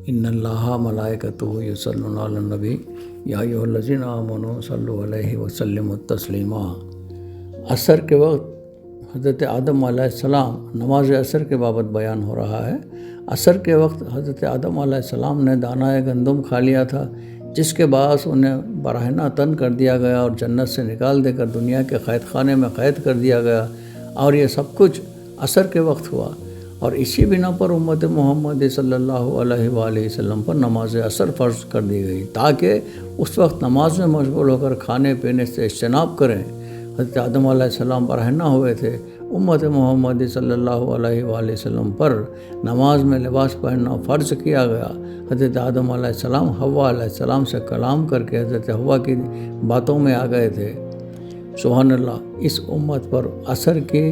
ان اللہ ملائکتہ یصلون علی النبی یا ایھا الذین آمنوا صلوا علیہ وسلموا تسلیما۔ عصر کے وقت حضرت آدم علیہ السلام، نماز عصر کے بابت بیان ہو رہا ہے۔ عصر کے وقت حضرت آدم علیہ السلام نے دانہ گندم کھا لیا تھا، جس کے باعث انہیں برہنہ تن کر دیا گیا اور جنت سے نکال دے کر دنیا کے قید خانے میں قید کر دیا گیا، اور یہ سب کچھ عصر کے وقت ہوا۔ اور اسی بنا پر امت محمد صلی اللہ علیہ وآلہ وسلم پر نماز عصر فرض کر دی گئی، تاکہ اس وقت نماز میں مشغول ہو کر کھانے پینے سے اجتناب کریں۔ حضرت آدم علیہ السلام برہنہ ہوئے تھے، امت محمد صلی اللہ علیہ وآلہ وسلم پر نماز میں لباس پہننا فرض کیا گیا۔ حضرت آدم علیہ السلام حوا علیہ السلام سے کلام کر کے حضرت حوا کی باتوں میں آ گئے تھے۔ سبحان اللہ۔ اس امت پر عصر کی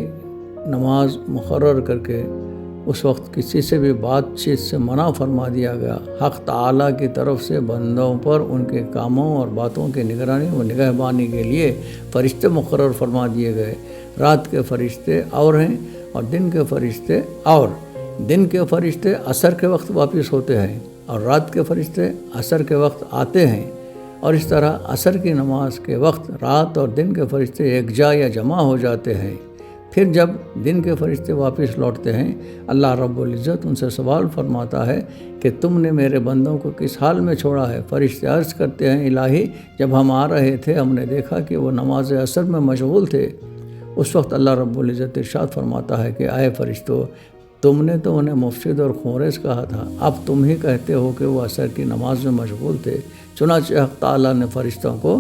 نماز مقرر کر کے اس وقت کسی سے بھی بات چیت سے منع فرما دیا گیا۔ حق تعالیٰ کی طرف سے بندوں پر ان کے کاموں اور باتوں کی نگرانی و نگہبانی کے لیے فرشتے مقرر فرما دیے گئے۔ رات کے فرشتے اور ہیں اور دن کے فرشتے اور۔ دن کے فرشتے عصر کے وقت واپس ہوتے ہیں اور رات کے فرشتے عصر کے وقت آتے ہیں، اور اس طرح عصر کی نماز کے وقت رات اور دن کے فرشتے یکجا یا جمع ہو جاتے ہیں۔ پھر جب دن کے فرشتے واپس لوٹتے ہیں، اللہ رب العزت ان سے سوال فرماتا ہے کہ تم نے میرے بندوں کو کس حال میں چھوڑا ہے؟ فرشتے عرض کرتے ہیں، الہی جب ہم آ رہے تھے ہم نے دیکھا کہ وہ نماز عصر میں مشغول تھے۔ اس وقت اللہ رب العزت ارشاد فرماتا ہے کہ اے فرشتو، تم نے تو انہیں مفسد اور خونریز کہا تھا، اب تم ہی کہتے ہو کہ وہ عصر کی نماز میں مشغول تھے۔ چنانچہ حق تعالیٰ نے فرشتوں کو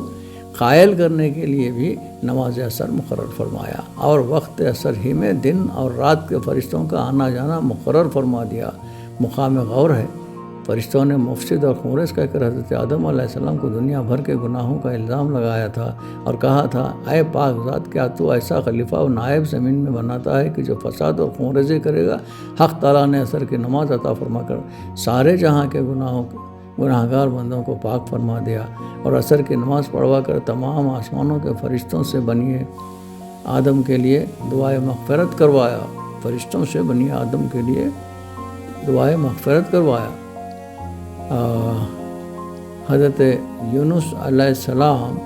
قائل کرنے کے لیے بھی نماز عصر مقرر فرمایا، اور وقت عصر ہی میں دن اور رات کے فرشتوں کا آنا جانا مقرر فرما دیا۔ مقام غور ہے، فرشتوں نے مفسد اور خونریز کہہ کر حضرت آدم علیہ السلام کو دنیا بھر کے گناہوں کا الزام لگایا تھا اور کہا تھا، اے پاک ذات، کیا تو ایسا خلیفہ و نائب زمین میں بناتا ہے کہ جو فساد اور خونریزی کرے گا؟ حق تعالیٰ نے عصر کی نماز عطا فرما کر سارے جہاں کے گناہگار بندوں کو پاک فرما دیا، اور عصر کی نماز پڑھوا کر تمام آسمانوں کے فرشتوں سے بنی آدم کے لیے دعائے مغفرت کروایا۔ فرشتوں سے بنی آدم کے لیے دعائے مغفرت کروایا۔ حضرت یونس علیہ السلام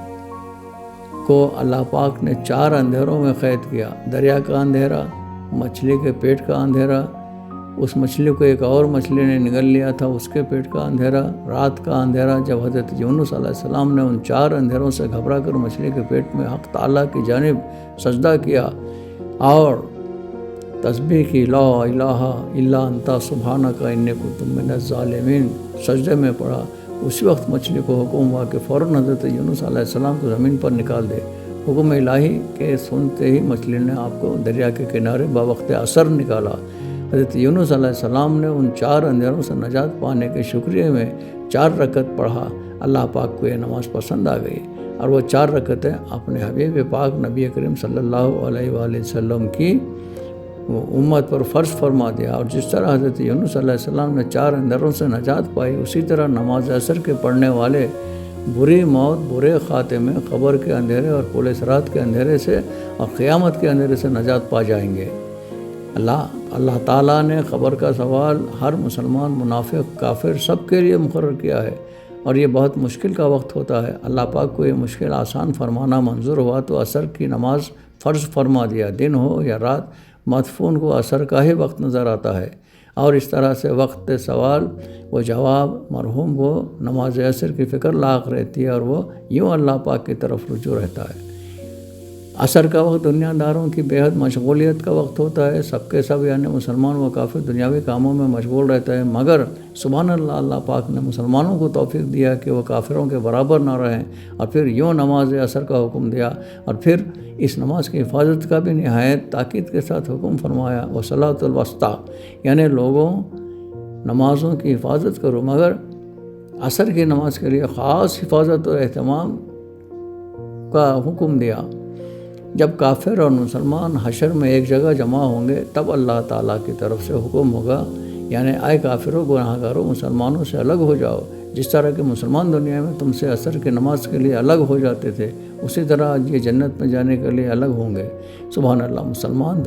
کو اللہ پاک نے 4 اندھیروں میں قید کیا۔ دریا کا اندھیرا، مچھلی کے پیٹ کا اندھیرا، اس مچھلی کو ایک اور مچھلی نے نگل لیا تھا اس کے پیٹ کا اندھیرا، رات کا اندھیرا۔ جب حضرت یونس علیہ السلام نے ان 4 اندھیروں سے گھبرا کر مچھلی کے پیٹ میں حق تعالیٰ کی جانب سجدہ کیا اور تسبیح کی، لا الہ الا انت سبحانک انی کنت من الظالمین، سجدے میں پڑا، اسی وقت مچھلی کو حکم ہوا کہ فوراً حضرت یونس علیہ السلام کو زمین پر نکال دے۔ حکم الہی کے سنتے ہی مچھلی نے آپ کو دریا کے کنارے بوقت عصر نکالا۔ حضرت یونس علیہ السلام نے ان 4 اندھیروں سے نجات پانے کے شکریہ میں 4 رکعت پڑھا۔ اللہ پاک کو یہ نماز پسند آ گئی، اور وہ 4 رکعتیں اپنے حبیب پاک نبی کریم صلی اللہ علیہ وآلہ وسلم کی امت پر فرض فرما دیا۔ اور جس طرح حضرت یونس علیہ السلام نے 4 اندھیروں سے نجات پائی، اسی طرح نماز عصر کے پڑھنے والے بری موت، برے خاتمے، قبر کے اندھیرے اور پل صراط کے اندھیرے سے اور قیامت کے اندھیرے سے نجات پا جائیں گے۔ اللہ تعالیٰ نے قبر کا سوال ہر مسلمان، منافق، کافر سب کے لیے مقرر کیا ہے، اور یہ بہت مشکل کا وقت ہوتا ہے۔ اللہ پاک کو یہ مشکل آسان فرمانا منظور ہوا تو عصر کی نماز فرض فرما دیا۔ دن ہو یا رات، مدفون کو عصر کا ہی وقت نظر آتا ہے، اور اس طرح سے وقت سوال و جواب مرحوم کو نماز عصر کی فکر لاحق رہتی ہے، اور وہ یوں اللہ پاک کی طرف رجوع رہتا ہے۔ عصر کا وقت دنیا داروں کی بے حد مشغولیت کا وقت ہوتا ہے۔ سب کے سب یعنی مسلمان و کافر دنیاوی کاموں میں مشغول رہتا ہے، مگر سبحان اللہ، اللہ پاک نے مسلمانوں کو توفیق دیا کہ وہ کافروں کے برابر نہ رہیں، اور پھر یوں نماز عصر کا حکم دیا، اور پھر اس نماز کی حفاظت کا بھی نہایت تاکید کے ساتھ حکم فرمایا، وصلاۃ الوسطیٰ، یعنی لوگوں نمازوں کی حفاظت کرو، مگر عصر کی نماز کے لیے خاص حفاظت اور اہتمام کا حکم دیا۔ جب کافر اور مسلمان حشر میں ایک جگہ جمع ہوں گے، تب اللہ تعالیٰ کی طرف سے حکم ہوگا یعنی اے کافروں گناہ گاروں مسلمانوں سے الگ ہو جاؤ، جس طرح کہ مسلمان دنیا میں تم سے عصر کی نماز کے لیے الگ ہو جاتے تھے، اسی طرح آج یہ جنت میں جانے کے لیے الگ ہوں گے۔ سبحان اللہ، مسلمان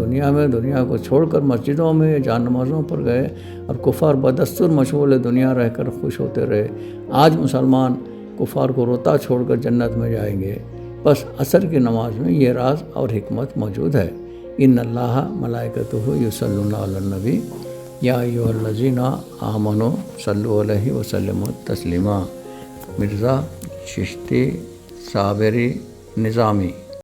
دنیا کو چھوڑ کر مسجدوں میں جان نمازوں پر گئے اور کفار بدستور مشغول دنیا رہ کر خوش ہوتے رہے۔ آج مسلمان کفار کو روتا چھوڑ کر جنت میں جائیں گے۔ بس عصر کی نماز میں یہ راز اور حکمت موجود ہے۔ ان اللہ ملائکتہ یصلون علی النبی یا ایھا الذین آمنوا صلوا علیہ وسلموا تسلیما۔ مرزا چشتی صابری نظامی۔